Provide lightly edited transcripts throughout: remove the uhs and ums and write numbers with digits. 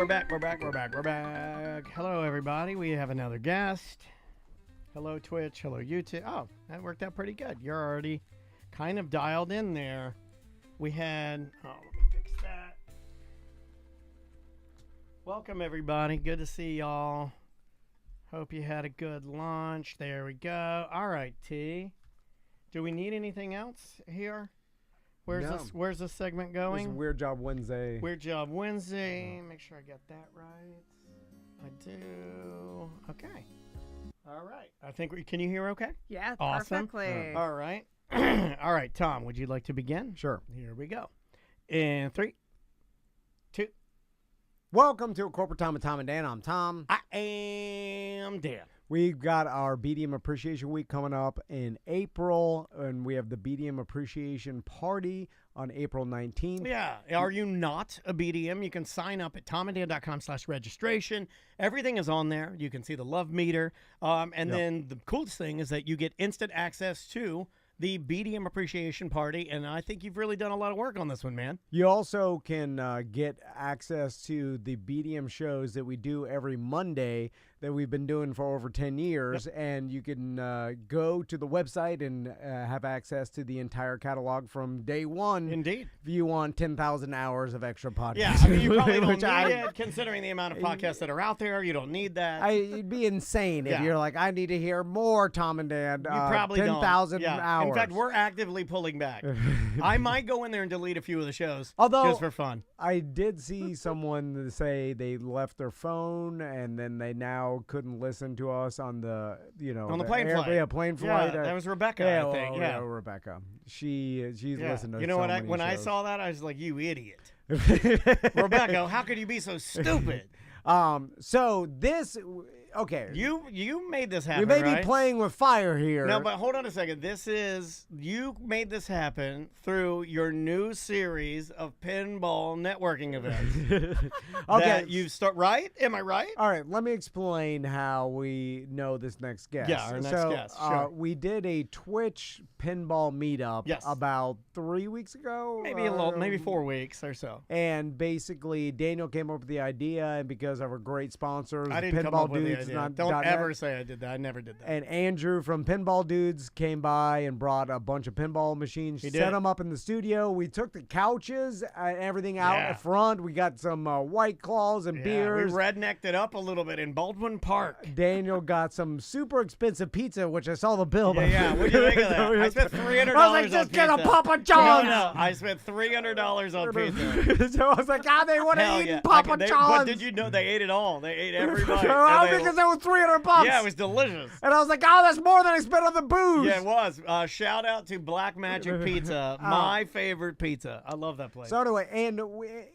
we're back. Hello, everybody. We have another guest. Hello, Twitch. Hello, YouTube. Oh, that worked out pretty good. You're already kind of dialed in there. We had... Oh, let me fix that. Welcome, everybody. Good to see y'all. Hope you had a good lunch. There we go. All right, T. Do we need anything else here? Where's this segment going? This is Weird Job Wednesday. Weird Job Wednesday. Make sure I get that right. I do. Okay. All right. I think can you hear okay? Yeah, awesome. perfectly. All right. All right, Tom, would you like to begin? Sure. Here we go. In 3, 2. Welcome to Corporate Tom with Tom and Dan. I'm Tom. I am Dan. We've got our BDM Appreciation Week coming up in April, and we have the BDM Appreciation Party on April 19th. Yeah. Are you not a BDM? You can sign up at tomanddan.com/registration. Everything is on there. You can see the love meter. Then the coolest thing is that you get instant access to the BDM Appreciation Party, and I think you've really done a lot of work on this one, man. You also can get access to the BDM shows that we do every Monday that we've been doing for over 10 years, and you can go to the website and have access to the entire catalog from day one. Indeed. If you want 10,000 hours of extra podcasts. Yeah, I mean, you probably don't need it, considering the amount of podcasts that are out there. You don't need that. It'd be insane if you're like, I need to hear more Tom and Dan. You probably 10,000 hours. In fact, we're actively pulling back. I might go in there and delete a few of the shows, although just for fun. I did see someone say they left their phone and then they now couldn't listen to us on the on the plane flight. Yeah, plane flight. Yeah, that was Rebecca, I think. Yeah, Rebecca. She's listened to. You know so what? many When shows. I saw that, I was like, "You idiot, Rebecca! How could you be so stupid?" So this. Okay. You made this happen, We may right? be playing with fire here. No, but hold on a second. You made this happen through your new series of pinball networking events. Okay. That you start, right? Am I right? All right, let me explain how we know this next guest. Yeah, our next guest. Sure. We did a Twitch pinball meetup about 3 weeks ago. Maybe 4 weeks or so. And basically, Daniel came up with the idea, and because of our great sponsors, I didn't Pinball come up with Dudes, the idea. Don't ever say I did that. I never did that. And Andrew from Pinball Dudes came by and brought a bunch of pinball machines, set them up in the studio. We took the couches and everything out front. We got some White Claws and beers. We rednecked it up a little bit in Baldwin Park. Daniel got some super expensive pizza, which I saw the bill. Yeah. What do you think of that? I spent $300 I was like, on just pizza. get a Papa John's. No. I spent $300 on pizza. So I was like, they want to eat Papa John's. But did you know they ate it all? They ate every bite. Because it was $300. Yeah, it was delicious. And I was like, that's more than I spent on the booze. Yeah, it was. Shout out to Black Magic Pizza, my favorite pizza. I love that place. So anyway,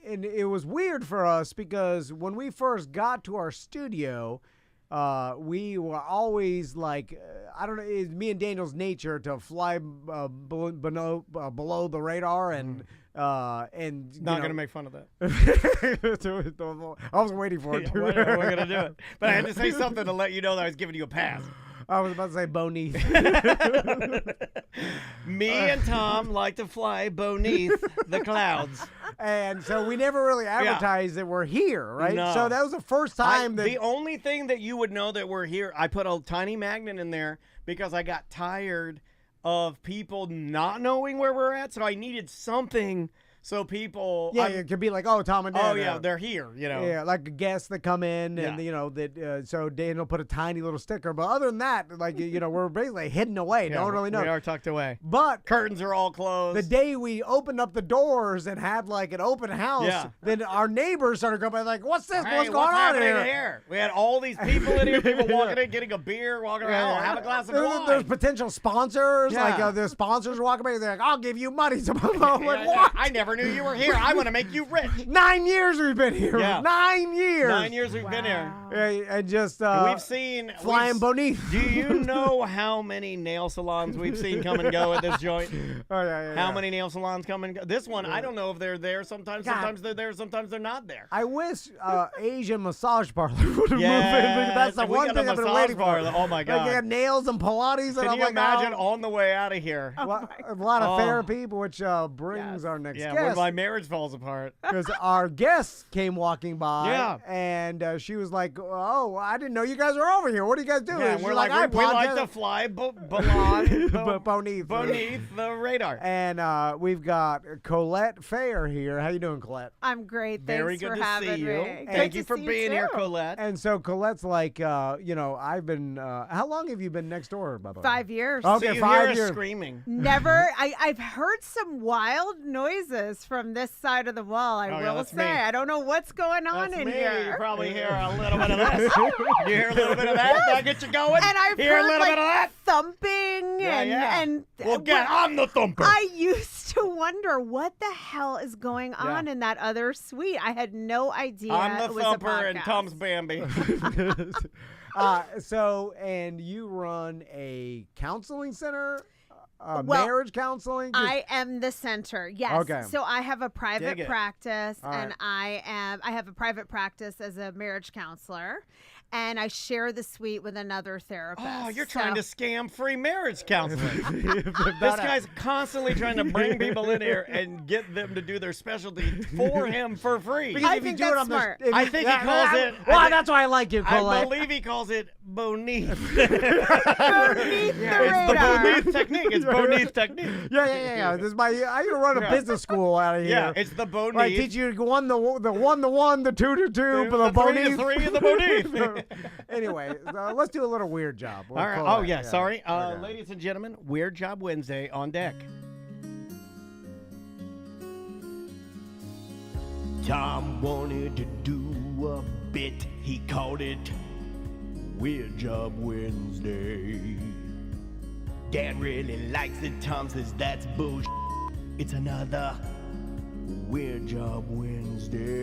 and it was weird for us because when we first got to our studio, we were always like, I don't know, it's me and Daniel's nature to fly below the radar and not gonna make fun of that. I was waiting for it. We're gonna do it, but I had to say something to let you know that I was giving you a pass. I was about to say beneath. Me and Tom like to fly beneath the clouds. And so we never really advertised that we're here, right? No. So that was the first time the only thing that you would know that we're here, I put a tiny magnet in there because I got tired of people not knowing where we're at, so I needed something so people... it could be like, Tom and Dan. Oh, yeah, they're here, Yeah, like a guest that come in, and, so Daniel put a tiny little sticker. But other than that, we're basically hidden away. No one really knows. We are tucked away. But curtains are all closed. The day we opened up the doors and had, like, an open house, then our neighbors started coming like, what's this? Hey, what's going on here? We had all these people in here, people walking in, getting a beer, walking around, have a glass of wine. There's potential sponsors. Like, the sponsors walking by, they're like, I'll give you money. So I'm like, what? I never knew you were here. I want to make you rich. 9 years we've been here. Yeah. 9 years. 9 years we've been here. And just we've seen flying beneath. Do you know how many nail salons we've seen come and go at this joint? How many nail salons come and go? This one, I don't know if they're there. Sometimes they're there. Sometimes they're not there. I wish Asian massage parlor would have moved in. That's the one thing I've been waiting for. Oh my god! Like they had nails and Pilates. Can you imagine on the way out of here? A lot of fair people, which brings our next guest. guest. my marriage falls apart. Because our guest came walking by, Yeah. and she was like, "Oh, I didn't know you guys are over here. What are you guys doing?" Yeah, She's we're like, we like to fly beneath the radar. And we've got Colette Fair here. How you doing, Colette? I'm great. Very Thanks good for to having see you. me. Thank Good you to for see being here, too. Colette. And so Colette's like, I've been. How long have you been next door, by the way? 5 years. Okay, So you 5 hear us years. screaming. Never. I've heard some wild noises from this side of the wall. I Oh, yeah, will that's say. me. I don't know what's going on That's in me. here. You probably hear a little bit of this. You hear a little bit of that? That get you going? And I've hear heard a little like bit of that? thumping and Well, get on the thumper. I used to wonder what the hell is going on Yeah. in that other suite. I had no idea I'm it the was thumper a and podcast. Tom's Bambi. And you run a counseling center, Well, marriage counseling. I am the center. Yes. Okay. So I have a Dig private it. practice, All and right. I have a private practice as a marriage counselor, and I share the suite with another therapist. Oh, you're trying to So- scam free marriage counseling. This That- guy's constantly trying to bring people in here and get them to do their specialty for him for free. Because I if you think do it that's on the- smart. if I you- think he calls it- I Well, think- that's why I like you, I Colette. believe he calls it Boneath. Beneath the It's the radar. Boneath technique. It's Boneath technique. Yeah. This is my. I can run a Yeah. business school out of here. Yeah, it's the Boneath. I teach you one, the 1, the 2 to 2, but the the 3 Boneath. to 3 and the Boneath. Anyway, let's do a little weird job. We'll All right. call Oh, that, yeah. Sorry. Okay. Ladies and gentlemen, Weird Job Wednesday on deck. Tom wanted to do a bit. He called it Weird Job Wednesday. Dad really likes it. Tom says that's bullshit. It's another Weird Job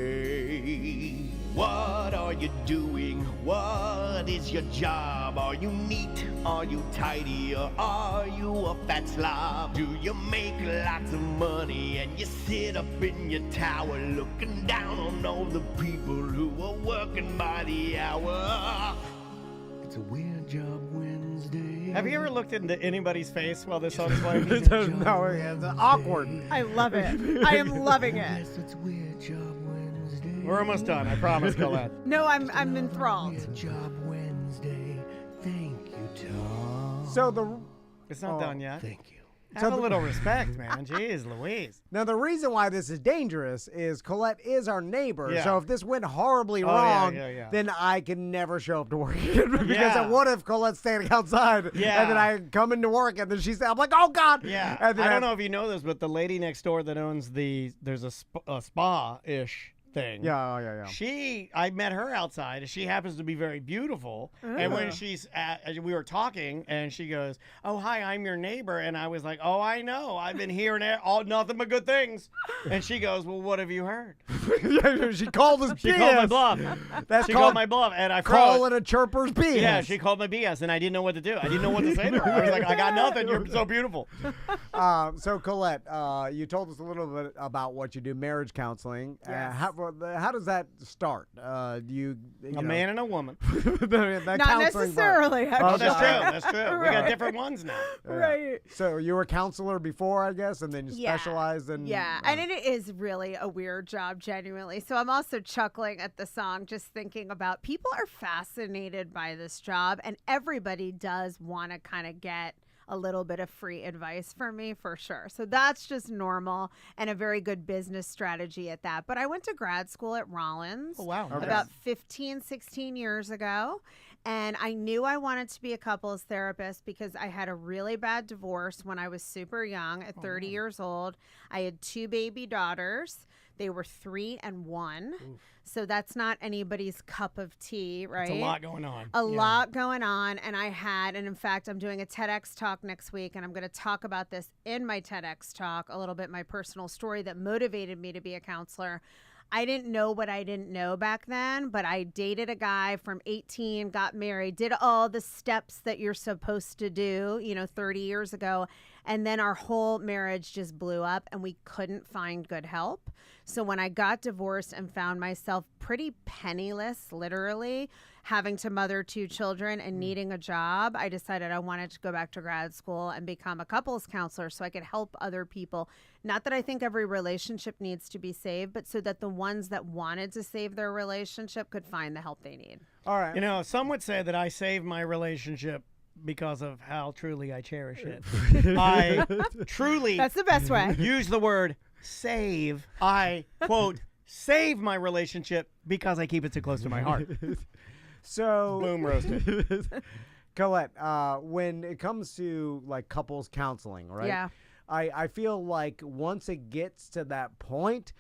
Wednesday. What are you doing? What is your job? Are you neat? Are you tidy? Or are you a fat slob? Do you make lots of money and you sit up in your tower looking down on all the people who are working by the hour? It's a Weird Job Wednesday. Have you ever looked into anybody's face while this song is playing? No, it's awkward. I love it. I am loving it. Yes, it's Weird Job Wednesday. We're almost done, I promise, Colette. No, I'm enthralled. Weird Job Wednesday. Thank you, Tom. So the It's not done yet. Thank you. Have a little respect, man. Jeez Louise. Now, the reason why this is dangerous is Colette is our neighbor. Yeah. So if this went horribly yeah, wrong, yeah. then I can never show up to work again. Because Yeah. what if Colette's standing outside Yeah. and then I come into work and then I'm like, oh, God. Yeah. And then I don't know if you know this, but the lady next door that owns there's a spa-ish thing. Yeah. I met her outside. She happens to be very beautiful. And when we were talking, and she goes, "Oh, hi, I'm your neighbor." And I was like, "Oh, I know. I've been hearing nothing but good things." And she goes, "Well, what have you heard?" Yeah, she called us She called my BS. bluff. That's She called called my bluff, and I froze. calling a chirper's BS. Yeah, she called my BS, and I didn't know what to do. I didn't know what to say to her. I was like, "I got nothing. You're so beautiful." So Colette, you told us a little bit about what you do, marriage counseling. Yes. How does that start? You A man and a woman. that Not counseling part. necessarily. Oh, that's true. actually. That's true. We got different ones now. Yeah. Right. So you were a counselor before, I guess, and then you Yeah. specialized in. Yeah, and it is really a weird job, genuinely. So I'm also chuckling at the song, just thinking about people are fascinated by this job, and everybody does want to kind of get a little bit of free advice from me for sure. So that's just normal and a very good business strategy at that. But I went to grad school at Rollins Oh, wow. Okay. about 15, 16 years ago. And I knew I wanted to be a couples therapist because I had a really bad divorce when I was super young at 30 years old. I had 2 baby daughters. They were 3 and 1. So that's not anybody's cup of tea, right? It's a lot going on. A lot going on. And in fact, I'm doing a TEDx talk next week, and I'm going to talk about this in my TEDx talk, a little bit my personal story that motivated me to be a counselor. I didn't know what I didn't know back then, but I dated a guy from 18, got married, did all the steps that you're supposed to do, 30 years ago. And then our whole marriage just blew up and we couldn't find good help. So when I got divorced and found myself pretty penniless, literally, having to mother 2 children and needing a job, I decided I wanted to go back to grad school and become a couples counselor so I could help other people. Not that I think every relationship needs to be saved, but so that the ones that wanted to save their relationship could find the help they need. All right. You know, some would say that I saved my relationship because of how truly I cherish it. I truly That's the best way. use the word save. I, quote, save my relationship because I keep it too close to my heart. So, Boom roasted. Colette, when it comes to like couples counseling, right? Yeah. I feel like once it gets to that point,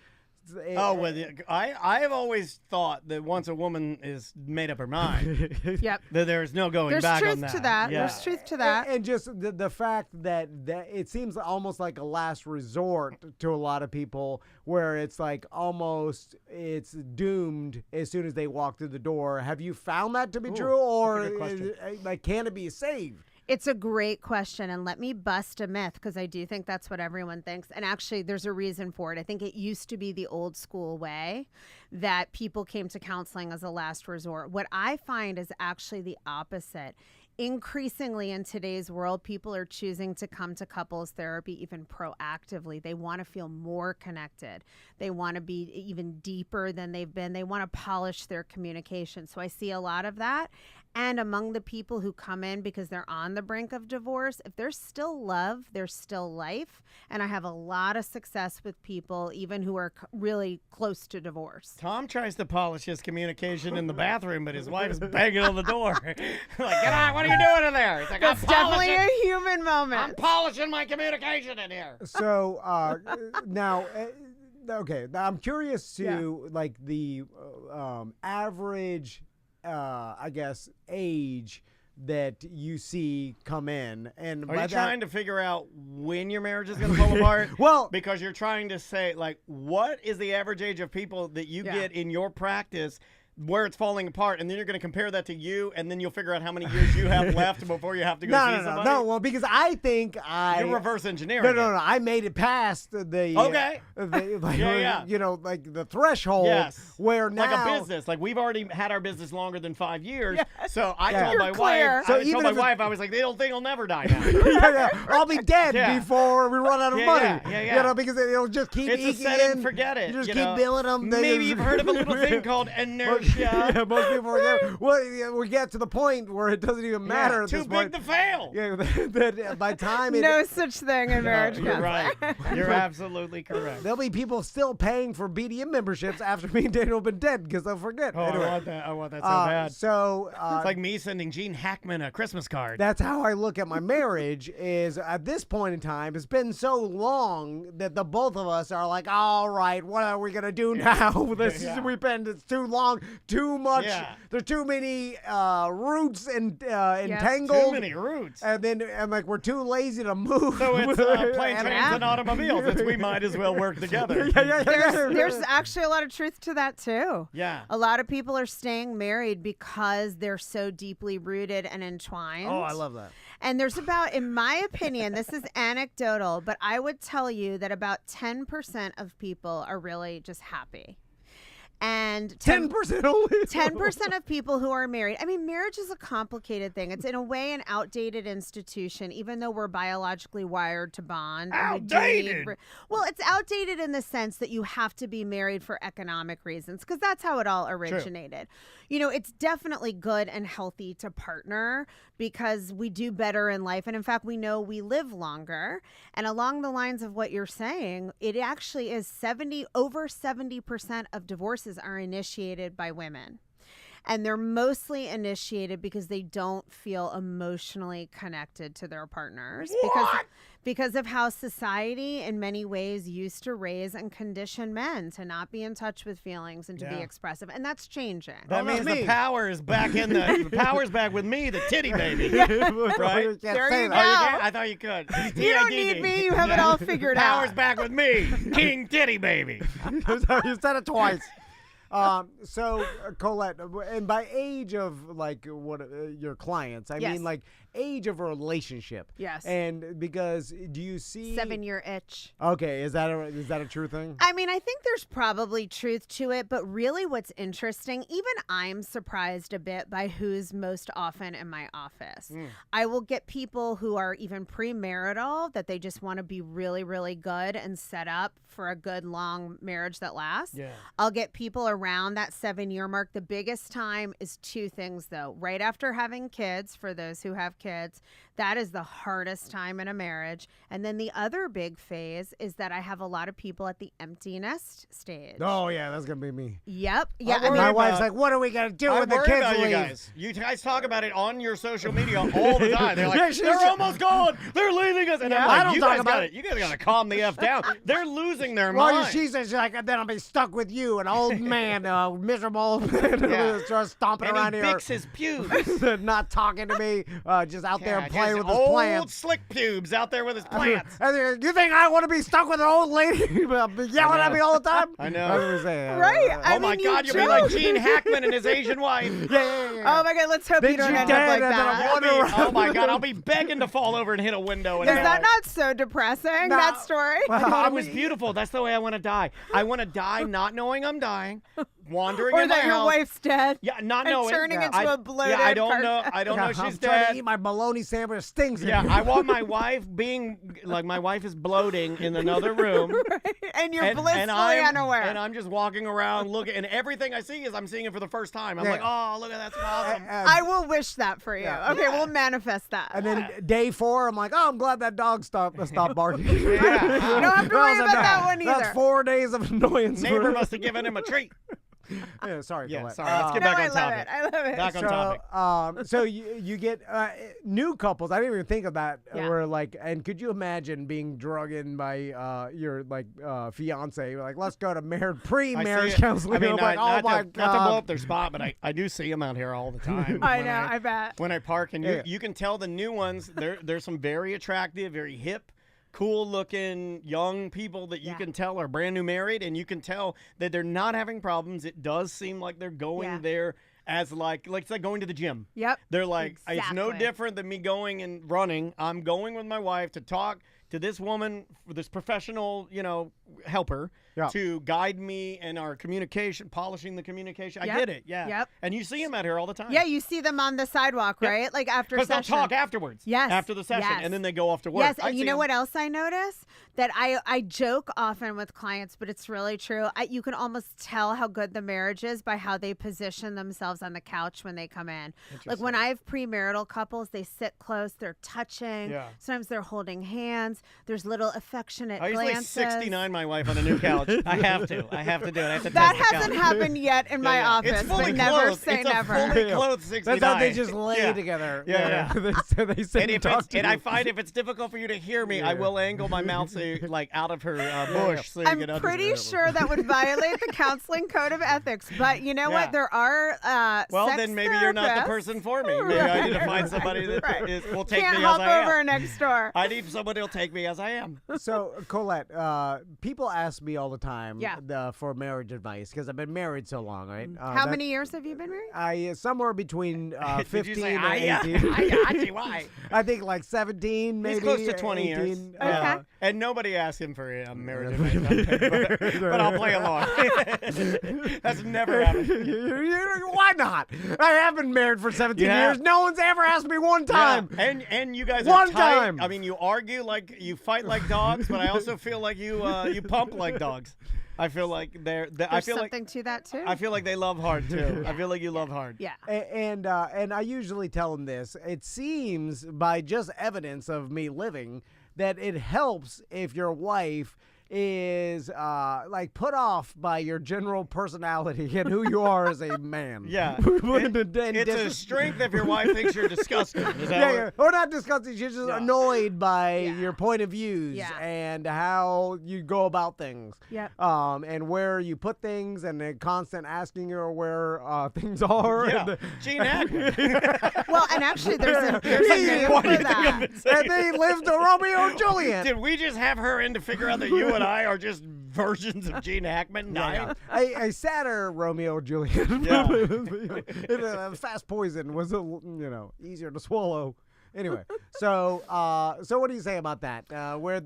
I have always thought that once a woman is made up her mind, Yep. that there's no going There's back truth on that. to that. Yeah. There's truth to that. And just the fact that it seems almost like a last resort to a lot of people, where it's like almost it's doomed as soon as they walk through the door. Have you found that to be true, or that's a good question. like can it be saved? It's a great question, and let me bust a myth because I do think that's what everyone thinks. And actually, there's a reason for it. I think it used to be the old school way that people came to counseling as a last resort. What I find is actually the opposite. Increasingly in today's world, people are choosing to come to couples therapy even proactively. They want to feel more connected. They want to be even deeper than they've been. They want to polish their communication. So I see a lot of that. And among the people who come in because they're on the brink of divorce, if there's still love, there's still life. And I have a lot of success with people, even who are really close to divorce. Tom tries to polish his communication in the bathroom, but his wife is banging on the door. Like, get on, what are you doing in there? He's like, That's definitely a human moment. I'm polishing my communication in here. So now, okay, I'm curious to like the average, I guess, age that you see come in. And Are by you that, trying to figure out when your marriage is going to fall apart? Well, because you're trying to say, like, what is the average age of people that you get in your practice where it's falling apart, and then you're going to compare that to you, and then you'll figure out how many years you have left before you have to go see somebody? No. Well, because I think You're reverse engineering. No. I made it past the Okay. like, Yeah. You know, like the threshold. Yes. Where now, like a business. Like, we've already had our business longer than 5 years. Yes. So I Yeah. told You're my clear. wife, So I even told my if wife, I was like, the old thing will never die now. yeah. I'll be dead Yeah. before we run out of Yeah, money. yeah. You know, because it'll just keep It's a eking set it in. and forget it. You just you keep know? billing them. Maybe you've heard of a little thing called inertia. Yeah, most people are there. Well, yeah, we get to the point where it doesn't even matter at Too this big point. to fail. Yeah, that by time No such thing in marriage You're counseling. right. You're absolutely correct. there'll be people still paying for BDM memberships after me and Daniel have been dead because they'll forget. Oh, Anyway, I want that so bad. So It's like me sending Gene Hackman a Christmas card. that's how I look at my marriage. Is at this point in time, it's been so long that the both of us are like, all right, what are we gonna do now? We've been it's too long, too much. Yeah. There's too many roots and entangled. Too many roots. And like we're too lazy to move. So it's plane, And- trains, and automobiles. It's we might as well work together. yeah. There's actually a lot of truth to that too. Yeah. A lot of people are staying married because they're so deeply rooted and entwined. Oh, I love that. And there's about, in my opinion, this is anecdotal, but I would tell you that about 10% of people are really just happy. And 10% only. 10% of people who are married. I mean, marriage is a complicated thing. It's in a way an outdated institution, even though we're biologically wired to bond. and we do need Outdated? well, it's outdated in the sense that you have to be married for economic reasons, because that's how it all originated. You know, it's definitely good and healthy to partner because we do better in life. And in fact, we know we live longer. And along the lines of what you're saying, it actually is over 70% of divorces are initiated by women. And they're mostly initiated because they don't feel emotionally connected to their partners. Because of how society in many ways used to raise and condition men to not be in touch with feelings and to be expressive. And that's changing. That means the power is back in the power's back with me, the titty baby. Right? There you go. I thought you could. You don't need me. You have it all figured out. Power's back with me, King Titty Baby. You said it twice. Colette, and by age of like what your clients, I Yes. mean like age of a relationship. Yes. And because do you see 7-year itch. Okay, is that a true thing? I mean, I think there's probably truth to it, but really what's interesting, even I'm surprised a bit by who's most often in my office. I will get people who are even premarital that they just want to be really, really good and set up for a good long marriage that lasts. Yeah. I'll get people around that 7-year mark. The biggest time is two things, though. Right after having kids, for those who have kids, that is the hardest time in a marriage. And then the other big phase is that I have a lot of people at the empty nest stage. Oh yeah, that's gonna be me. Yep. Yeah. worry My about- wife's like, "What are we gonna do I when the worry kids about leave?" you guys. You guys talk about it on your social media all the time. They're like, Yeah, she's they're just- almost gone. They're leaving us. And Yeah, I'm I like, don't you talk guys about got it. it. You guys got to calm the F down. They're losing their Well, mind. she's like, then I'll be stuck with you, an old man, miserable, Yeah. just stomping and around he here, picks his pubes. not talking to me, just out there Yeah, playing just with his old plants. slick pubes out there with his plants. You think I want to be stuck with an old lady yelling at me all the time? I know. That's what we're saying. Right. Oh my God, you'll be like Gene Hackman and his Asian wife. Yeah. Oh my God, let's hope Then you don't you end dead, up like and then I'm that. wondering- Oh my God, I'll be begging to fall over and hit a window. And Is I'm that like, not so depressing, No. that story? I thought it was mean- beautiful. That's the way I want to die. I want to die not knowing I'm dying, wandering Or in my that your house. wife's dead? Yeah, not and knowing. turning into I, a bloated Yeah, I don't know. carcass. I don't know I'm if she's trying to dead. eat my bologna sandwich. It stings. in Yeah, here. I want my wife being like my wife is bloating in another room. Right. And you're blissfully I'm, unaware. And I'm just walking around looking, and everything I see is I'm seeing it for the first time. I'm Yeah. like, oh, look at that, that's awesome. I will wish that for you. Yeah. Okay, we'll manifest that. And then day 4, I'm like, oh, I'm glad that dog stopped barking. Yeah. You don't have to worry about that one either. That's 4 days of annoyance. Neighbor must have given him a treat. Yeah, sorry. Yeah, Colette. sorry. Let's get No, back I on love topic. it. I love it. Back on topic. So you get new couples. I didn't even think of that. Yeah. Where like, and could you imagine being drug in by your like fiance? Like, let's go to pre-marriage I see it. counseling. I mean, I'm like, oh not my to blow god. up their spot, but I do see them out here all the time. I when know, I bet. When I park, and Yeah. you can tell the new ones. There's some very attractive, very hip, cool-looking young people that you Yeah. can tell are brand new married, and you can tell that they're not having problems. It does seem like they're going Yeah. there as like it's like going to the gym. Yep. They're like, it's no Exactly. different than me going and running. I'm going with my wife to talk to this woman, this professional, helper, Yeah. to guide me in our communication, polishing the communication. Yep. I get it, yeah. Yep. And you see them out here all the time. Yeah, you see them on the sidewalk, Yeah. right? Like after Because they'll session. talk afterwards. Yes. After the session, Yes. and then they go off to work. Yes, I and you see know 'em. what else I notice? That I joke often with clients, but it's really true. You can almost tell how good the marriage is by how they position themselves on the couch when they come in. Like when I have premarital couples, they sit close, they're touching. Yeah. Sometimes they're holding hands. There's little affectionate I usually glances. 69 my wife on a new couch. I have to do it. I have to That test the hasn't couch. happened yet in my Yeah, yeah. office, It's fully but never clothed. say it's never. A fully clothed 69. That's how they just lay Yeah. together. Yeah, so they sit And and if talk it's, to and you. I find if it's difficult for you to hear me, I Yeah. will angle my mouth so like out of her bush so you I'm can pretty understand. sure that would violate the counseling code of ethics, but you know Yeah. what? There are Well, sex then maybe you're not the therapists. person for me. Maybe I need to find somebody that Right. will take Can't me hop as I over am. next door. I need somebody who'll take me as I am. So, Colette, people ask me all the time Yeah. for marriage advice because I've been married so long, right? How many years have you been married? Somewhere between Did 15 you say, and I 18. got you. Why? I think like 17, maybe. He's close to 20 years. 18. Okay. And nobody asked him for marriage advice, but I'll play along. That's never happened. Why not? I have been married for 17 Yeah. years. No one's ever asked me one time. Yeah. And you guys One are tight. time. I mean, you argue like you fight like dogs, but I also feel like you pump like dogs. I feel like I There's feel like something to that too. I feel like they love hard too. I feel like you love hard. Yeah. And I usually tell them this. It seems by just evidence of me living that it helps if your wife is like put off by your general personality and who you are as a man. Yeah. And It's a strength if your wife thinks you're disgusting. Is that yeah, what- or not disgusting. She's just Yeah. annoyed by Yeah. your point of views Yeah. and how you go about things. Yep. And where you put things, and the constant asking her where things are. Yeah. And, Gene Hackman. Well, and actually, there's a name Why do for you think I've that. been saying and they lived a Romeo and Juliet. Did we just have her in to figure out that you and I are just versions of Gene Hackman. Yeah. A sadder Romeo and Juliet. Yeah. Fast poison was easier to swallow. Anyway, so what do you say about that? Where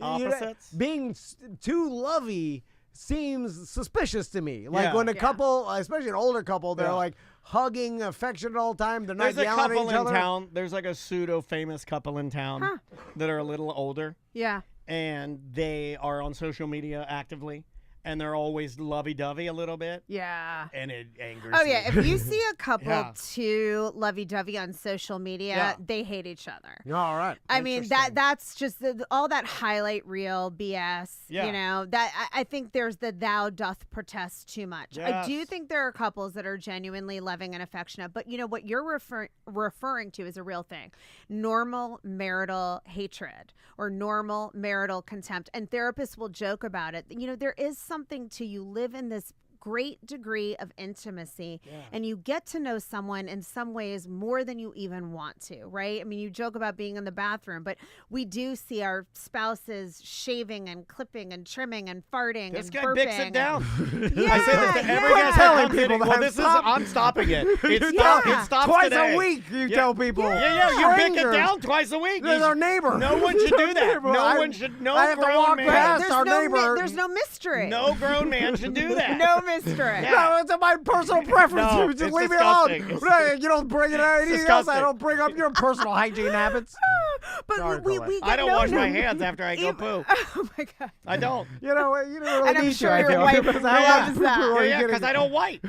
Opposites? being too lovey seems suspicious to me. Like Yeah. when a couple, especially an older couple, they're like hugging, affectionate all the time. They're not There's a yelling at couple each in other. town. There's like a pseudo-famous couple in town that are a little older, Yeah. and they are on social media actively, and they're always lovey-dovey a little bit, Yeah. and it angers Oh me. yeah, if you see a couple Yeah. too lovey-dovey on social media, Yeah. they hate each other. All right. I mean that's just all that highlight reel BS. Yeah. You know that I think there's the thou doth protest too much. I do Yes. think there are couples that are genuinely loving and affectionate, but you know what you're referring to is a real thing: normal marital hatred or normal marital contempt. And therapists will joke about it. You know, there is something to you live in this great degree of intimacy and you get to know someone in some ways more than you even want to, right? I mean, you joke about being in the bathroom, but we do see our spouses shaving and clipping and trimming and farting This and guy burping. bics it down. Yeah, I say this to every yeah. guest. Telling I'm people kidding. that Well, I'm this is stopping. I'm stopping it. It Yeah. stops Twice today. a week, you tell people. Yeah, you bick it Strangers. down twice a week. There's our neighbor. No one should do that. Neighbor. No I- one should. No I have to grown walk man. past There's our no neighbor. there's no mystery. No grown man should do that. No mystery. Yeah. No, it's my personal preference. No, You just it's leave disgusting. me It's- alone. You don't bring it out anything else. I disgusting. don't bring up your personal hygiene habits. But Sorry, we Colette. get I don't no, wash my no, hands after I go even- poo. Oh my god. I don't. You know, you don't really And I'm need sure to. I your feel. wife Because how loves much that. poo are you Yeah, getting? because I don't wipe.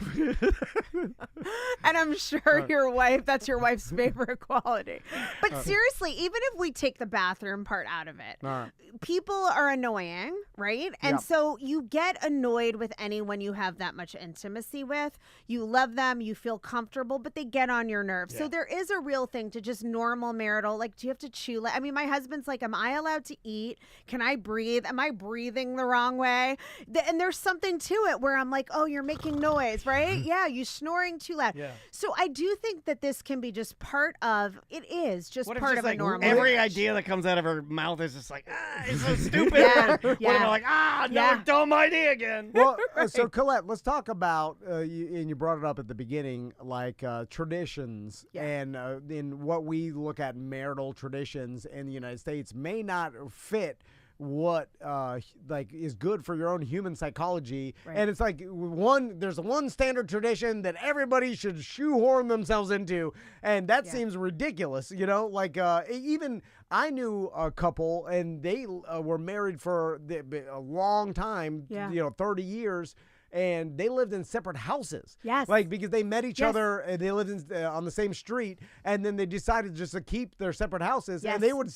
And I'm sure that's your wife's favorite quality. But seriously, even if we take the bathroom part out of it, All right. people are annoying, right? And Yep. so you get annoyed with anyone you have that much intimacy with. You love them, you feel comfortable, but they get on your nerves. So Yeah. there is a real thing to just normal marital, like, do you have to chew? I mean, my husband's like, am I allowed to eat? Can I breathe? Am I breathing the wrong way? And there's something to it where I'm like, oh, you're making noise, right? Yeah, you snoring too loud. Yeah. So I do think that this can be just part of, it is just What if part just of a like normal every marriage. idea that comes out of her mouth is just like, it's so stupid. Yeah, What yeah. am I like, no, Yeah. dumb idea again. Well, so Colette, let's talk about and you brought it up at the beginning, like traditions, Yeah. and in what we look at marital traditions in the United States may not fit what like is good for your own human psychology. Right. And it's like there's one standard tradition that everybody should shoehorn themselves into, and that seems ridiculous, you know? Like even I knew a couple and they were married for a long time, 30 years. And they lived in separate houses. Yes. Like, because they met each Yes. other and they lived on the same street. And then they decided just to keep their separate houses. Yes. And they would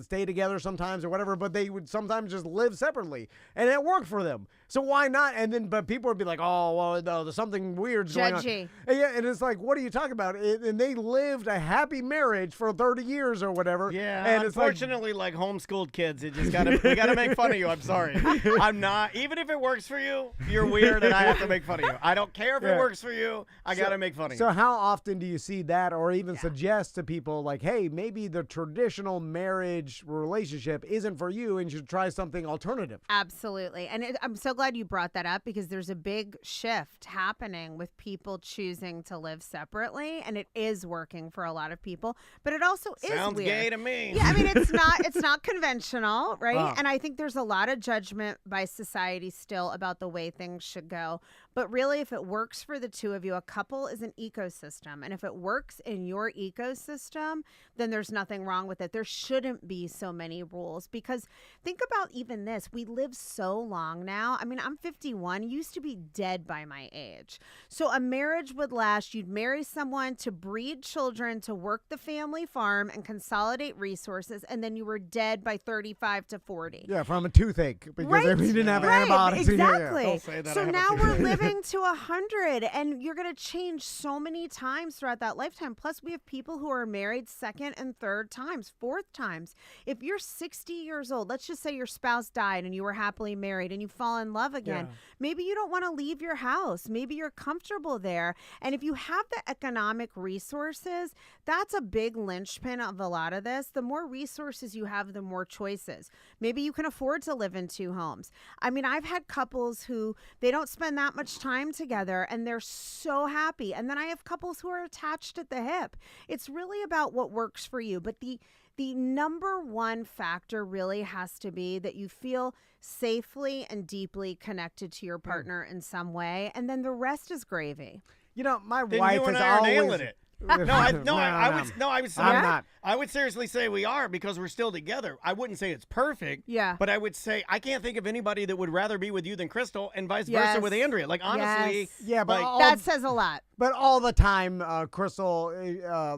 stay together sometimes or whatever, but they would sometimes just live separately. And it worked for them. So why not? And then, but people would be like, oh, well, no, there's something weird going on. Judgy. And, yeah, and it's like, what are you talking about? And they lived a happy marriage for 30 years or whatever. Yeah, And it's like, unfortunately, like homeschooled kids, we gotta make fun of you. I'm sorry. I'm not. Even if it works for you, you're weird, and I have to make fun of you. I don't care if it Yeah. works for you. I gotta make fun of you. So how often do you see that, or even suggest to people like, hey, maybe the traditional marriage relationship isn't for you and you should try something alternative? Absolutely. And I'm so glad you brought that up because there's a big shift happening with people choosing to live separately, and it is working for a lot of people, but it also Sounds is weird. gay to me. Yeah, I mean it's not conventional, right? Wow. And I think there's a lot of judgment by society still about the way things should go. But really, if it works for the two of you, a couple is an ecosystem. And if it works in your ecosystem, then there's nothing wrong with it. There shouldn't be so many rules because think about even this. We live so long now. I mean, I'm 51, used to be dead by my age. So a marriage would last. You'd marry someone to breed children, to work the family farm and consolidate resources. And then you were dead by 35 to 40. Yeah, from a toothache because Right. we didn't have Right, antibiotics. exactly. Don't say that, I So have a now tooth. we're living living to 100, and you're going to change so many times throughout that lifetime. Plus, we have people who are married second and third times, fourth times. If you're 60 years old, let's just say your spouse died and you were happily married and you fall in love again. Maybe you don't want to leave your house. Maybe you're comfortable there. And if you have the economic resources, that's a big linchpin of a lot of this. The more resources you have, the more choices. Maybe you can afford to live in 2 homes. I mean, I've had couples who they don't spend that much time together and they're so happy. And then I have couples who are attached at the hip. It's really about what works for you. But the number one factor really has to be that you feel safely and deeply connected to your partner in some way. And then the rest is gravy. You know, my Then wife you and is I are always... nailing it. I'm not. I would seriously say we are because we're still together. I wouldn't say it's perfect. Yeah. But I would say I can't think of anybody that would rather be with you than Crystal, and vice versa with Andrea. Like honestly, Yeah, but like, That says a lot. But all the time, Crystal,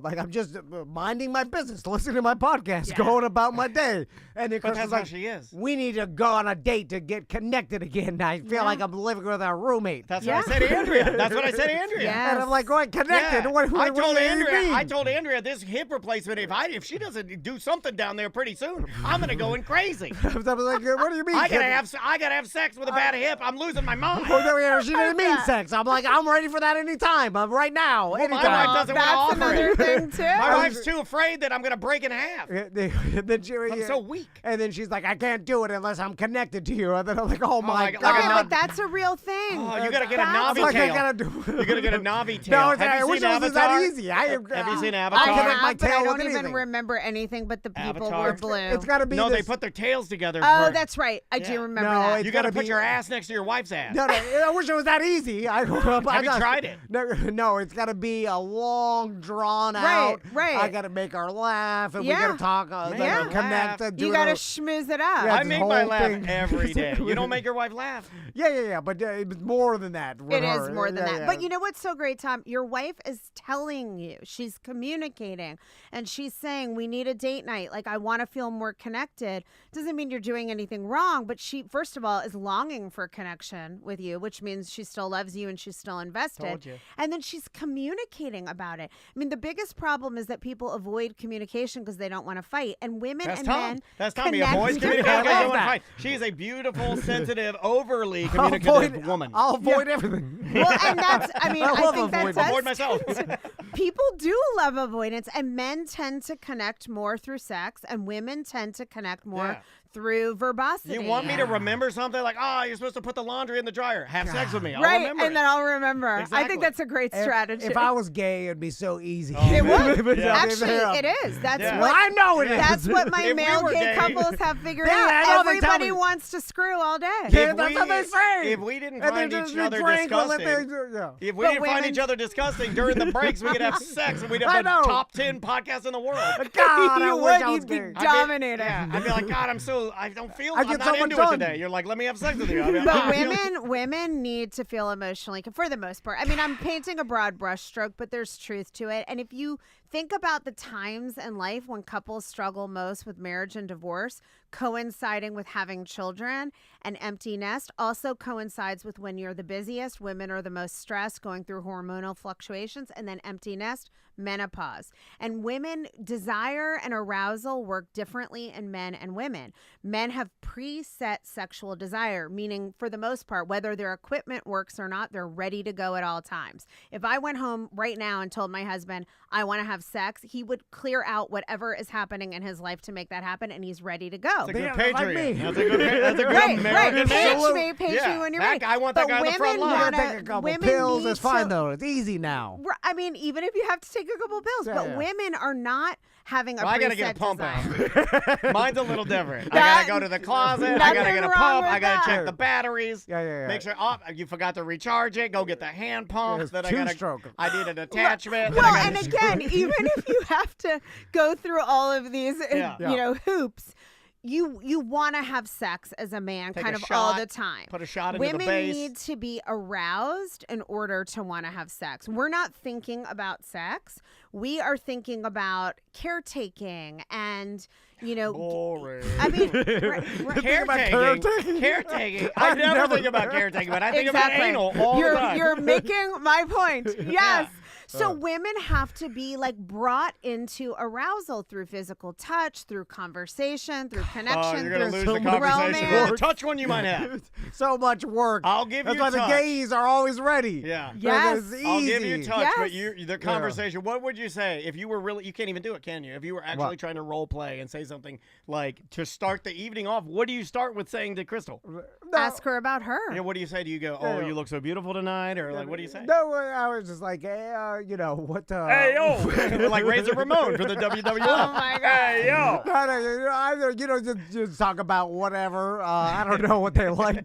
like I'm just minding my business, listening to my podcast, going about my day. And then but Crystal's that's like, how she is. we need to go on a date to get connected again. I feel like I'm living with a roommate. That's what I said to Andrea. That's what I said to Andrea. Yeah. And I'm like, going connected? Yeah. What I told do you Andrea. mean? I told Andrea this hip replacement. If she doesn't do something down there pretty soon, I'm gonna go in crazy. I was like, what do you mean? I gotta have sex with a bad hip. I'm losing my mind. Oh, no, yeah, she didn't mean sex. I'm like, I'm ready for that anytime. I'm right now. Well, my anytime. wife doesn't want to That's offer another it. thing, too. My wife's too afraid that I'm gonna break in half. Then I'm so weak. And then she's like, I can't do it unless I'm connected to you. And then I'm like, oh my God. God. Like a But that's a real thing. Oh, you gotta get a That's Navi like, I tail. gotta do You're gonna get a Navi tail. No, Have I you wish seen it was Avatar? that easy. Have you seen I Avatar? connect my have, but tail I with don't even anything. remember anything but the people Avatar. were blue. It's got to be No, this. they put their tails together. Oh, for- that's right. I do Yeah. remember No, that. it's You gotta gotta put be- your ass next to your wife's ass. No, I wish it was that easy. Have you tried it? No, it's got to be a long, drawn out. Right. I got to make her laugh, and we Yeah. got to talk, Make like, her connect. laugh. Do You it got to all- schmooze it up. Yeah, I this make my whole laugh thing. every day. You don't make your wife laugh. Yeah, but it's more than that. with It is her. more than Yeah, that. yeah. But you know what's so great, Tom? Your wife is telling you, she's communicating, and she's saying, we need a date night. Like, I want to feel more connected. Doesn't mean you're doing anything wrong, but she, first of all, is longing for connection with you, which means she still loves you and she's still invested. Told you. And then she's communicating about it. I mean, the biggest problem is that people avoid communication because they don't want to fight. And women That's and Tom. men That's Tommy. connect Avoids communication. differently. I Don't love wanna that. fight. She's a beautiful, sensitive, overly I'll communicative woman. I'll avoid everything. Well, and that's, I mean, I I love think that's avoidance. Avoid myself. people do love avoidance, and men tend to connect more through sex, and women tend to connect more Yeah. through verbosity. You want me to remember something like, you're supposed to put the laundry in the dryer. Have sex with me. I'll right, remember and it. then I'll remember. I Exactly. think that's a great strategy. If I was gay, it'd be so easy. Oh, it man. would. Yeah. Actually, it is. That's Yeah. Well, what. I know it is. That's what my If we male were gay gay- couples have figured Yeah, out. I know, they tell Everybody me. wants to screw all day. Yeah, If that's we- what they say. If we didn't And find then each just other drink while disgusting, yeah. if we But didn't find women- each other disgusting during the breaks, we could have sex and we'd I have the know. top 10 podcast in the world. God, I You wish would. I was You'd be gay. dominating. I'd be like, God, I don't feel, I I'm get not so into much it done. today. You're like, let me have sex with you. I'd be like, But women need to feel emotionally, for the most part. I mean, I'm painting a broad brushstroke, but there's truth to it. And if you think about the times in life when couples struggle most with marriage and divorce, coinciding with having children, an empty nest also coincides with when you're the busiest, women are the most stressed, going through hormonal fluctuations, and then empty nest, menopause. And women, desire and arousal work differently in men and women. Men have preset sexual desire, meaning for the most part, whether their equipment works or not, they're ready to go at all times. If I went home right now and told my husband, I want to have sex, he would clear out whatever is happening in his life to make that happen, and he's ready to go. That's a good Yeah, like patriot. me. That's a good Right, American right. man. Page me when you're that ready. guy, I want that But guy on the front women line. wanna- Take a couple women pills. need It's fine to- though. It's easy now. I mean, even if you have to take a couple pills, Yeah, but yeah. women are not having a Well, I gotta preset get a pump desire. out. Mine's a little different. I That- gotta go to the closet. I nothing gotta get a wrong pump. with I gotta that. check the batteries. Yeah. Make sure you forgot to recharge it. Go get the hand pump. It's Then I gotta. two-stroke. I need an attachment. then Well, I and gotta, again, even if you have to go through all of these, Yeah. hoops, you want to have sex as a man Take kind a of shot, all the time. Put a shot into Women the base. need to be aroused in order to want to have sex. We're not thinking about sex. We are thinking about caretaking and, Boring. I mean, caretaking. I never think about caretaking, but I think about anal all the time. You're making my point. Yes. Yeah. So women have to be like brought into arousal through physical touch, through conversation, through connection, you're gonna through lose the conversation. romance. The touch one you might have. So much work. I'll give That's you why touch. the gays are always ready. Yeah. Yes. It's I'll give easy. you touch, Yes. but the conversation. What would you say if you were really? You can't even do it, can you? If you were actually What? trying to role play and say something like to start the evening off, what do you start with saying to Crystal? No, Ask her about her. Yeah, what do you say? Do you go, "Oh, you look so beautiful tonight," or like, what do you say? No, I was just like, hey, what? Hey yo, like Razor Ramon for the WWF. Oh my God. Hey yo. Just talk about whatever. I don't know what they like.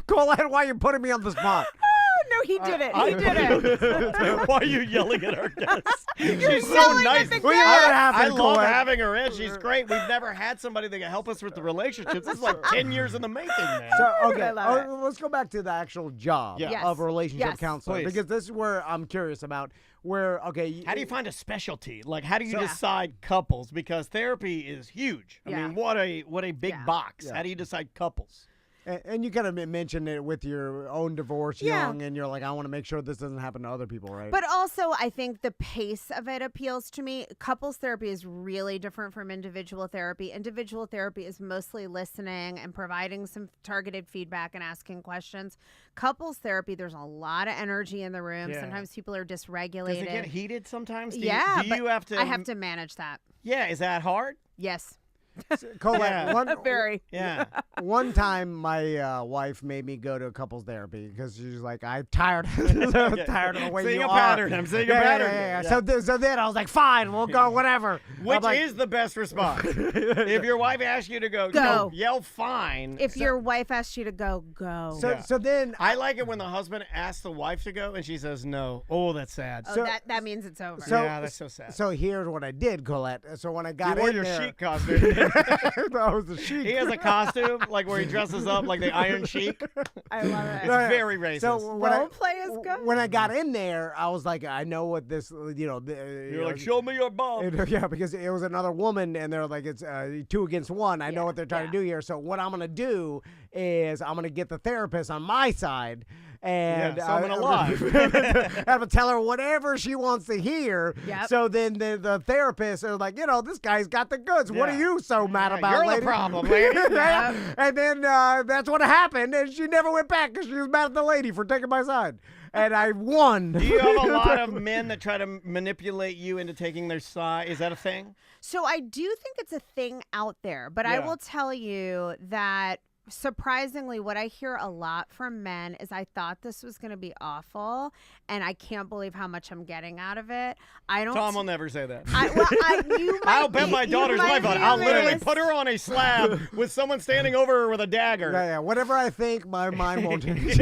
Colette, why are you putting me on the spot? No, he did it. He did it. Why are you yelling at our guest? She's so yelling nice. at the Well, you let it happen, I love Colette. having her in. She's great. We've never had somebody that can help us with the relationships. This is like 10 years in the making, man. So, okay, I love it. let's go back to the actual job Yeah. Yes. of a relationship Yes. counselor, Please. because this is where I'm curious about. Where How do you find a specialty? Like, how do you So- decide couples? Because therapy is huge. I Yeah. mean, what a big Yeah. box. Yeah. How do you decide couples? And you kind of mentioned it with your own divorce Yeah. young, and you're like, I want to make sure this doesn't happen to other people, right? But also, I think the pace of it appeals to me. Couples therapy is really different from individual therapy. Individual therapy is mostly listening and providing some targeted feedback and asking questions. Couples therapy, there's a lot of energy in the room. Yeah. Sometimes people are Does dysregulated. it get heated sometimes? Do Yeah, you, do you but have to? I have to manage that. Yeah, is that hard? Yes. Colette, Yeah. Very. Yeah. one time my wife made me go to couples therapy because she's like, I'm tired. tired of the way Seeing you a are. pattern. I'm seeing a pattern. Yeah. Yeah. So then I was like, fine, we'll go, whatever. Which I'm like, is the best response? If your wife asks you to go, Go. no, yell fine. If your wife asks you to go, go. So, Yeah. so then I like it when the husband asks the wife to go and she says no. Oh, that's sad. oh, so- that means it's over. so- yeah, that's so sad. So here's what I did, Colette. So when I you got wore in your there, chic costume. I was the chic. He has a costume like where he dresses up like the Iron Sheik. I love it. It's Yeah. very racist. So when I, Role play is good. when I got in there, I was like, I know what this, You're like, show me your bum. Yeah, because it was another woman, and they're like, it's 2 against 1. I know what they're trying to do here. So what I'm gonna do is I'm gonna get the therapist on my side, and Yeah, so I'm gonna lie. I'm gonna tell her whatever she wants to hear. Yep. So then the therapist are like, this guy's got the goods. What are Yeah. you so mad about, You're lady? the problem, lady. Yeah. And then that's what happened, and she never went back because she was mad at the lady for taking my side, and I won. Do you have a lot of men that try to manipulate you into taking their side? Is that a thing? So I do think it's a thing out there, but I Yeah. will tell you that surprisingly, what I hear a lot from men is I thought this was going to be awful, and I can't believe how much I'm getting out of it. I don't. Tom will never say that. You might I'll bet be- my you daughter's might life on it. be I'll literally amazed. put her on a slab with someone standing over her with a dagger. Yeah, whatever I think, my mind won't change.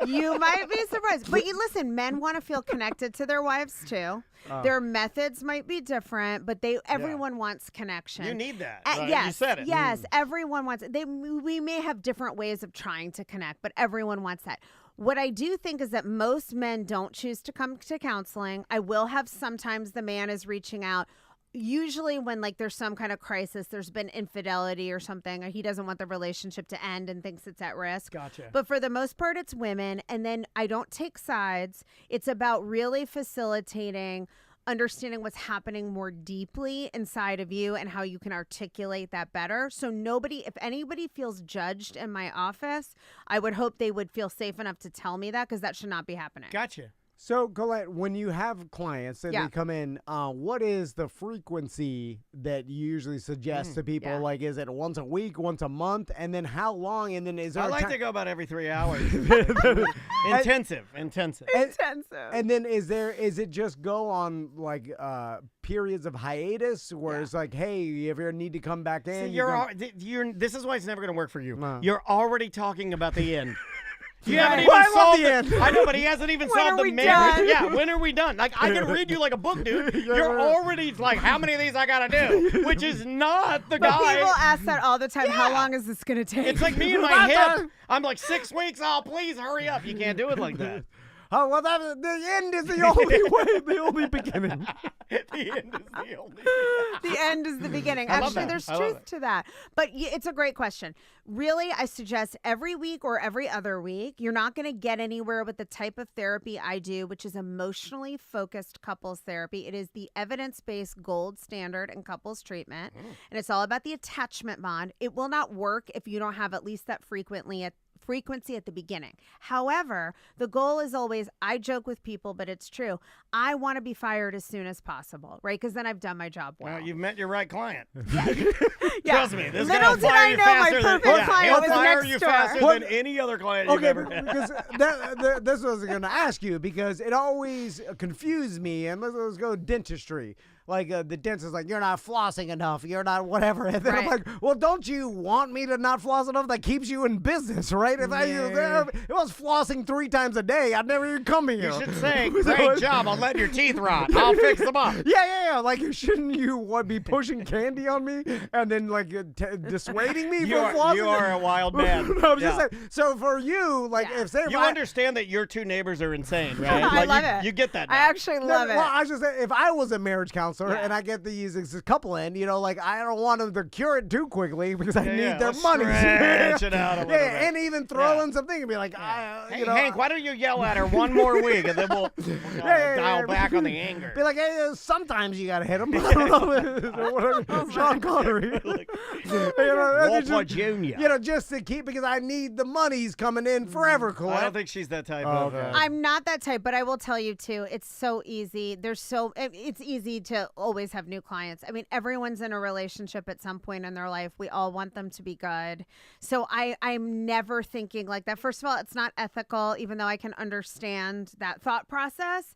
You might be surprised. But you listen, men want to feel connected to their wives too. Their methods might be different, but everyone wants connection. You need that. Uh, right? yes, You said it. Yes, everyone wants it. We may have different ways of trying to connect, but everyone wants that. What I do think is that most men don't choose to come to counseling. I will have sometimes the man is reaching out. Usually when like there's some kind of crisis, there's been infidelity or something, or he doesn't want the relationship to end and thinks it's at risk. Gotcha. But for the most part, it's women. And then I don't take sides. It's about really facilitating understanding what's happening more deeply inside of you and how you can articulate that better. So if anybody feels judged in my office, I would hope they would feel safe enough to tell me that, because that should not be happening. Gotcha. So, Colette, when you have clients and Yeah. they come in, what is the frequency that you usually suggest to people? Yeah. Like, is it once a week, once a month? And then how long? And then is there I a like ti- to go about every 3 hours. Intensive. Intensive. And then is it just go on like periods of hiatus where it's like, hey, if you ever need to come back in, See, you come- this is why it's never going to work for you. No. You're already talking about the end. You haven't Well, I even love solved the end. I know, but he hasn't even When solved are the we marriage. done? Yeah, when are we done? Like, I can read you like a book, dude. You're already like, how many of these I gotta do? Which is not the But guy. people ask that all the time. Yeah. How long is this going to take? It's like me and my hip. I'm like 6 weeks. Oh, please hurry up. You can't do it like that. Oh, well, the end is the only way, the only beginning. The end is the only. The end is the beginning. I love Actually, that. there's I love truth it. to that. But it's a great question. Really, I suggest every week or every other week. You're not going to get anywhere with the type of therapy I do, which is emotionally focused couples therapy. It is the evidence-based gold standard in couples treatment. And it's all about the attachment bond. It will not work if you don't have at least that frequency at the beginning. However, the goal is always, I joke with people, but it's true. I want to be fired as soon as possible, right? Because then I've done my job well. Well, you've met your right client. Yeah. Trust me, this Little guy will did I fire you know my faster than perfect client he'll was fire next you door. faster What? than any other client you've Okay, ever had. because this was going to ask you because it always confused me. And let's go dentistry. Like the dentist is like, you're not flossing enough. You're not whatever. And then I'm Right. like, well, don't you want me to not floss enough? That keeps you in business, right? If I was flossing 3 times a day, I'd never even come here. You should say, great job. I'll let your teeth rot. I'll fix them up. Yeah. Like, shouldn't you be pushing candy on me and then like dissuading me You from are, flossing? you are a wild man. No, I'm just Yeah. saying. So for you, like, Yeah. You understand that your 2 neighbors are insane, right? I Like, love you, it. You get that now. I actually love it. Well, I was just saying, if I was a marriage counselor Yeah. and I get these couple in, like I don't want them to cure it too quickly because I Yeah, need yeah, their let's money. stretch it out a little bit. And even throw Yeah. in something and be like, Hey, Hank, why don't you yell at her one more week and then we'll dial back on the anger. Be like, hey, sometimes you gotta hit them. I don't know. Whatever. Sean Connery. Walpole Jr. Just to keep, because I need the money's coming in forever, I don't Colette. think she's that type Oh, of. okay. I'm not that type, but I will tell you too, it's so easy. It's easy to always have new clients. I mean, everyone's in a relationship at some point in their life. We all want them to be good. So I'm never thinking like that. First of all, it's not ethical, even though I can understand that thought process.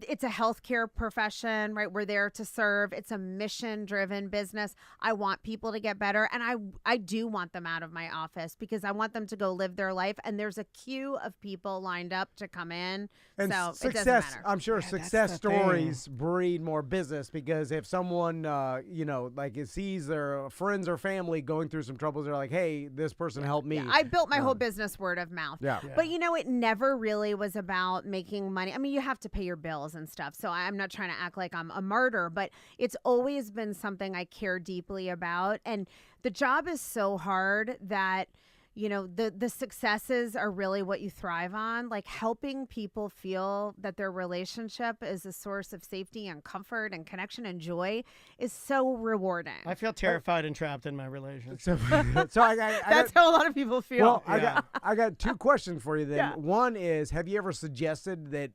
It's a healthcare profession, right? We're there to serve. It's a mission-driven business. I want people to get better, and I do want them out of my office because I want them to go live their life, and there's a queue of people lined up to come in. And so it doesn't success, matter. I'm sure Yeah, success that's the thing. stories breed more business because if someone, like it sees their friends or family going through some troubles, they're like, hey, this person helped me. Yeah, I built my whole business word of mouth. Yeah. Yeah. But it never really was about making money. I mean, you have to pay your bills and stuff. So I'm not trying to act like I'm a martyr, but it's always been something I care deeply about. And the job is so hard that the successes are really what you thrive on. Like helping people feel that their relationship is a source of safety and comfort and connection and joy is so rewarding. I feel terrified and trapped in my relationship. So I That's how a lot of people feel. Well, Yeah. I got 2 questions for you then. Yeah. One is, have you ever suggested that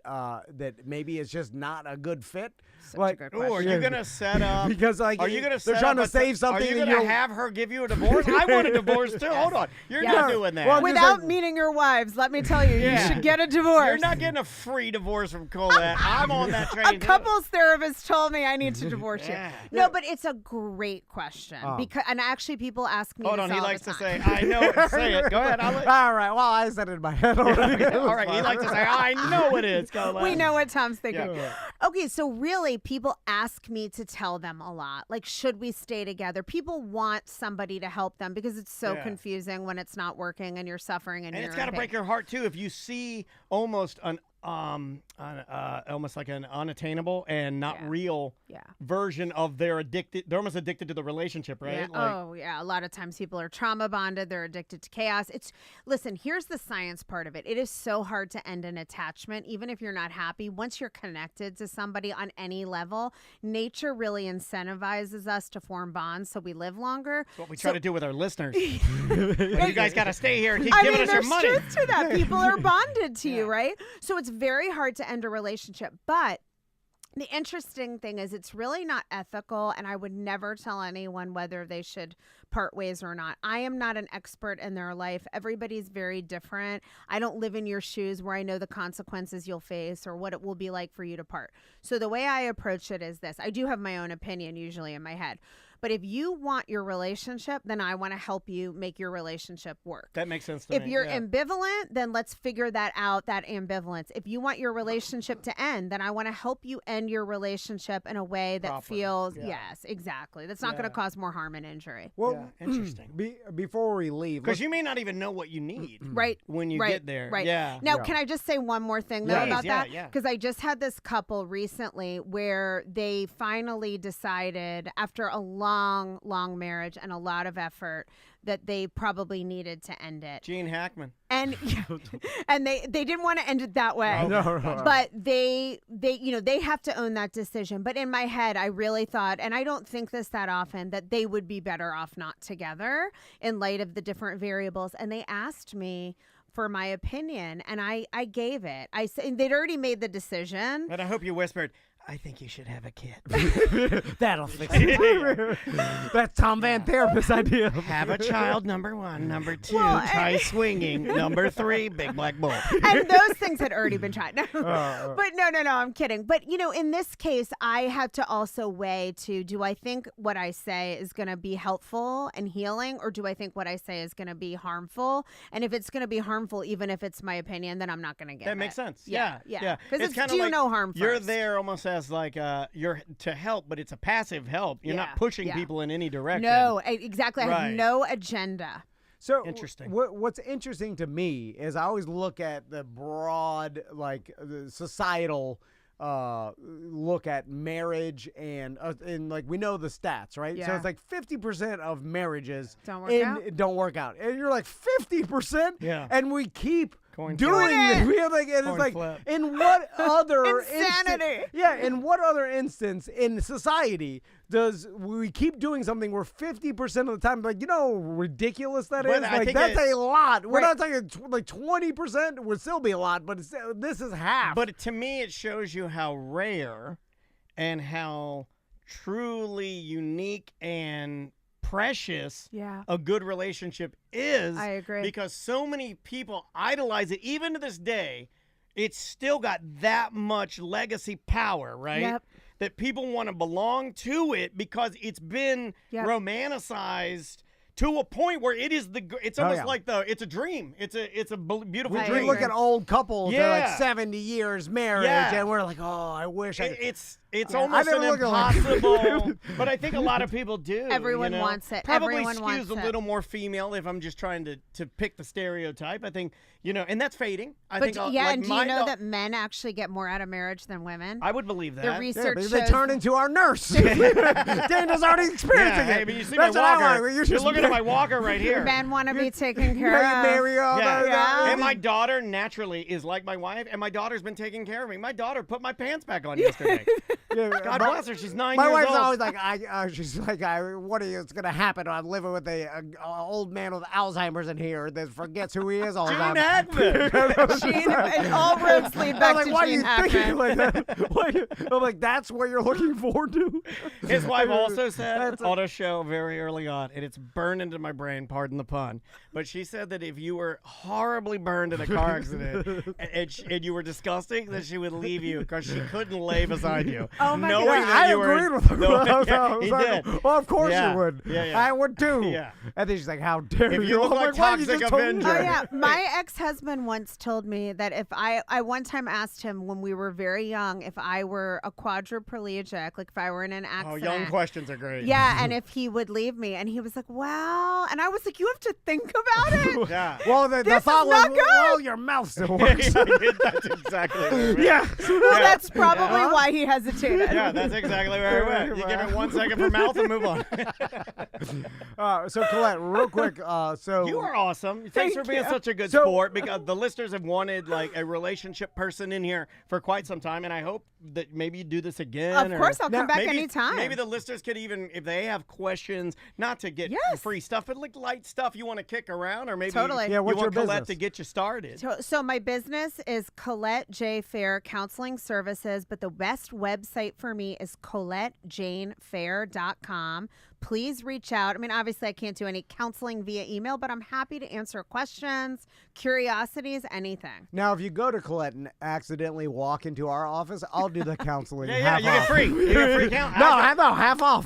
that maybe it's just not a good fit? Such a good Oh, are question. you gonna set up? Because like Are you gonna? they're trying to save something. Are you and gonna you're- have her give you a divorce? I want a divorce too. Hold on, you're Yeah. not doing that. Well, just Without like- meeting your wives, let me tell you, Yeah. you should get a divorce. You're not getting a free divorce from Colette. I'm on that train. A too. couples therapist told me I need to divorce Yeah. you. No, but it's a great question Oh. because, and actually, people ask me. Hold this on, he all likes the to say, time. "I know it." Say it. Go ahead. I'll let. All right. Well, I said it in my head already. All right. He likes to say, "I know it is." Colette. We know what Tom's thinking. Yeah. Okay, so really, people ask me to tell them a lot. Like, should we stay together? People want somebody to help them because it's so Yeah. confusing when it's not working and you're suffering and And you're it's got to in break pain. your heart too if you see almost almost like an unattainable and not Yeah. real Yeah. version of their addicted. They're almost addicted to the relationship, right? Yeah. Oh, yeah. A lot of times people are trauma bonded. They're addicted to chaos. Listen, here's the science part of it. It is so hard to end an attachment, even if you're not happy. Once you're connected to somebody on any level, nature really incentivizes us to form bonds so we live longer. That's what we try to do with our listeners. But you guys got to stay here and keep I giving mean, us your there's money. truth to that. People are bonded to you, right? So it's very hard to end a relationship. But the interesting thing is it's really not ethical, and I would never tell anyone whether they should part ways or not. I am not an expert in their life. Everybody's very different. I don't live in your shoes where I know the consequences you'll face or what it will be like for you to part. So the way I approach it is this. I do have my own opinion usually in my head. But if you want your relationship, then I want to help you make your relationship work. That makes sense to If me. you're yeah. ambivalent, then let's figure that out, that ambivalence. If you want your relationship to end, then I want to help you end your relationship in a way that Proper. feels, Yeah. yes, exactly. That's not going Yeah. to cause more harm and injury. Well, Yeah, interesting. Before we leave, Because you may not even know what you need Right. when you right, get there. Right. Yeah. Now, Yeah. can I just say one more thing though Please, about yeah, that? yeah. Because I just had this couple recently where they finally decided, after a long, long marriage and a lot of effort, that they probably needed to end it. Gene Hackman. And and they didn't want to end it that way. No. But they have to own that decision. But in my head, I really thought, and I don't think this that often, that they would be better off not together in light of the different variables. And they asked me for my opinion, and I gave it. I said they'd already made the decision. And I hope you whispered, I think you should have a kid. that'll fix it. That's Tom Van Therapist's idea. Have a child, number 1. Number 2, Well, try swinging. Number 3, big black bull. And those things had already been tried. No. Uh, But no, I'm kidding. But, in this case, I had to also weigh do I think what I say is going to be helpful and healing, or do I think what I say is going to be harmful? And if it's going to be harmful, even if it's my opinion, then I'm not going to get it. That makes sense. Yeah. Yeah. Because it's kinda do like no harm You're first. there almost as like you're to help, but it's a passive help. You're Yeah, not pushing yeah. people in any direction. No, exactly. I Right. have no agenda. So Interesting. What's interesting to me is I always look at the broad, the societal look at marriage and like we know the stats, right? So Yeah. it's like 50% of marriages Don't work out. don't work out, and you're like 50%, Yeah. and we keep Coin doing flip. this. We have and Coin it's like flip. in what other Insanity. in what other instance in society does we keep doing something where 50% of the time, like, ridiculous that But is? I Like, think that's a lot. We're Right. not talking like 20% would still be a lot, but this is half. But to me, it shows you how rare and how truly unique and precious Yeah. a good relationship is. I agree. Because so many people idolize it. Even to this day, it's still got that much legacy power, right? Yep. That people want to belong to it because it's been Yep. romanticized to a point where it's almost yeah. like it's a dream. It's a beautiful I we dream. look at old couples that are Yeah. like 70 years marriage, Yeah. and we're like, oh, I wish I. It's Yeah. almost I never an look at it like- impossible, but I think a lot of people do. Everyone you know? wants it. Probably Everyone skews wants a it. little more female if I'm just trying to pick the stereotype. I think and that's fading. I think and do you know that men actually get more out of marriage than women? I would believe The that. Yeah, research they shows turn into our nurse. Daniel's already experiencing yeah, it. hey, but you see That's my what I walker. want. You're looking at my walker right here. men want to be taken You know, care you of. marry all Yeah. the- Yeah. And my daughter naturally is like my wife, and my daughter's been taking care of me. My daughter put my pants back on yesterday. Yeah, God my- bless her. She's 9 My years wife's old. always like, she's like, what are you? It's gonna happen. I'm living with a old man with Alzheimer's in here that forgets who he is all the Gene time. Hackman. Gene, and all roads lead I'm back like, to why are Gene you thinking Hackman. like that? I'm like, that's what you're looking forward to. His wife also said That's on a show very early on, and it's burned into my brain, pardon the pun, but she said that if you were horribly burned in a car accident and you were disgusting, that she would leave you because she couldn't lay beside you. Oh my knowing God. that I you were, agreed with her. No, I was he like, did. well, of course Yeah. you would. Yeah, yeah. I would too. Yeah. And then she's like, how dare If you? you look I'm like "Why, you Toxic just told me Avenger." Oh that." yeah, my ex-husband once told me that if I one time asked him when we were very young if I were a quadriplegic, like if I were in an Oh, accident. young questions are great. Yeah, and if he would leave me, and he was like, "Well," and I was like, "You have to think about it." Yeah. Well, the This thought is was, not good. well, your mouth still works. That's exactly what I meant. Yeah. Well, that's probably Yeah. why he hesitated. Yeah, that's exactly where I went. You give it 1 second for mouth and move on. So Colette, real quick. So You are awesome. Thanks for being you. such a good So- sport, because the listeners have wanted like a relationship person in here for quite some time, and I hope that maybe you do this again. Of course, I'll come back maybe, anytime. Maybe the listeners could even, if they have questions, not to get Yes. free stuff, but like light stuff you want to kick around, or maybe Totally. Yeah, you what's want your Colette business? to get you started. So my business is Colette J. Fair Counseling Services, but the best website for me is ColetteJaneFair.com. please reach out. I mean, obviously, I can't do any counseling via email, but I'm happy to answer questions, curiosities, anything. Now, if you go to Colette and accidentally walk into our office, I'll do the counseling. Yeah, you half get off. free. You get free count. No, half off.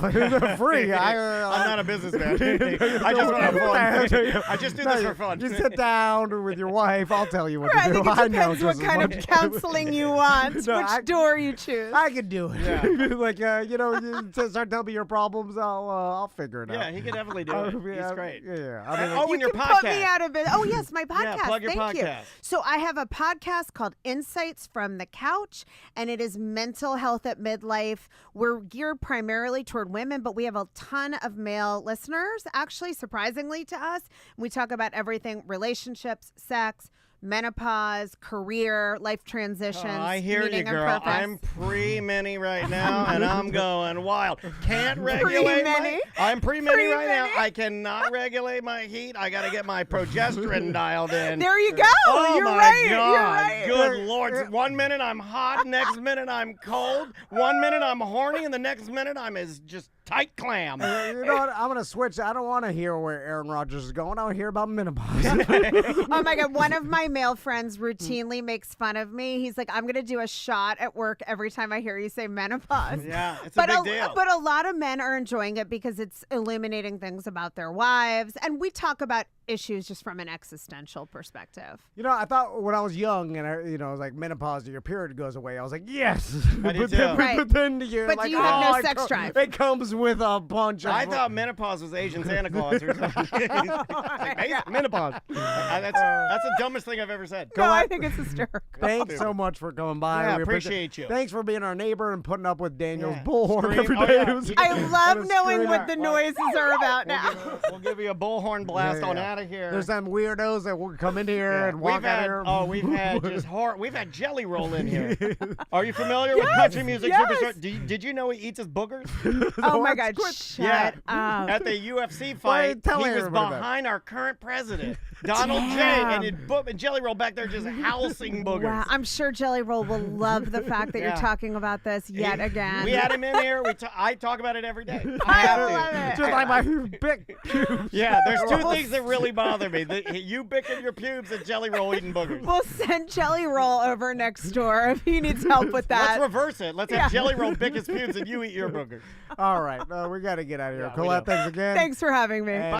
Free. I'm not a businessman. I just want to have fun. I just do this for fun. Just sit down with your wife. I'll tell you what Right, to do. I think it depends know what kind of counseling you want, which door you choose. I can do it. Yeah. Like, you just start telling me your problems, I'll figure it out. Yeah, he can definitely do it. He's great. Yeah. Oh, and your can podcast. put me out of it. Oh, yes, my podcast. Yeah, plug your Thank you. podcast. So I have a podcast called Insights from the Couch, and it is mental health at midlife. We're geared primarily toward women, but we have a ton of male listeners, actually, surprisingly to us. We talk about everything: relationships, sex, menopause, career, life transitions. I hear you, meaning and girl. purpose. I'm pre-mini right now, and I'm going wild. Can't regulate Pre-mini? I'm pre-mini right now. Pre-mini? I cannot regulate my heat. I got to get my progesterone dialed in. There you go. Oh, You're my right. God. You're right. Good Lord. 1 minute I'm hot, next minute I'm cold. 1 minute I'm horny, and the next minute I'm as just tight clam. You know what? I'm going to switch. I don't want to hear where Aaron Rodgers is going. I want to hear about menopause. Oh my God. One of my male friends routinely makes fun of me. He's like, I'm going to do a shot at work every time I hear you say menopause. Yeah, it's a big deal. But a lot of men are enjoying it because it's illuminating things about their wives. And we talk about issues just from an existential perspective. You know, I thought when I was young and I was like, menopause, your period goes away. I was like, yes. I did but, then, too. Right. but then you're But like, you have no it sex drive. It comes with a bunch of. I thought menopause was Asian Santa Claus or something. Like, hey, menopause. That's the dumbest thing I've ever said. No, I think it's hysterical. Thanks so much for coming by. Yeah, We appreciate you. Thanks for being our neighbor and putting up with Daniel's Yeah. bullhorn Scream. every Oh, day. yeah. It was- I love was knowing screaming. what the noises are about now. We'll give you a bullhorn blast Yeah, on yeah. out of here. There's some weirdos that will come in here Yeah. and walk out here. we've had we've had Jelly Roll in here. Are you familiar with country music yes. superstar? Did you know he eats his boogers? Oh my What? God, Quit. shut up. At the UFC Why fight, tell he was everybody that? behind our current president, Donald J. Damn. And Jelly Roll back there just housing boogers. Wow, I'm sure Jelly Roll will love the fact that Yeah. you're talking about this yet again. We had him in here. I talk about it every day. I I have to. love it. Just like my big pubes. Yeah, there's two things that really bother me: you picking your pubes and Jelly Roll eating boogers. We'll send Jelly Roll over next door if he needs help with that. Let's reverse it. Let's have Jelly Roll pick his pubes and you eat your boogers. All right. We got to get out of here. Yeah, we Colette, do. thanks again. Thanks for having me. And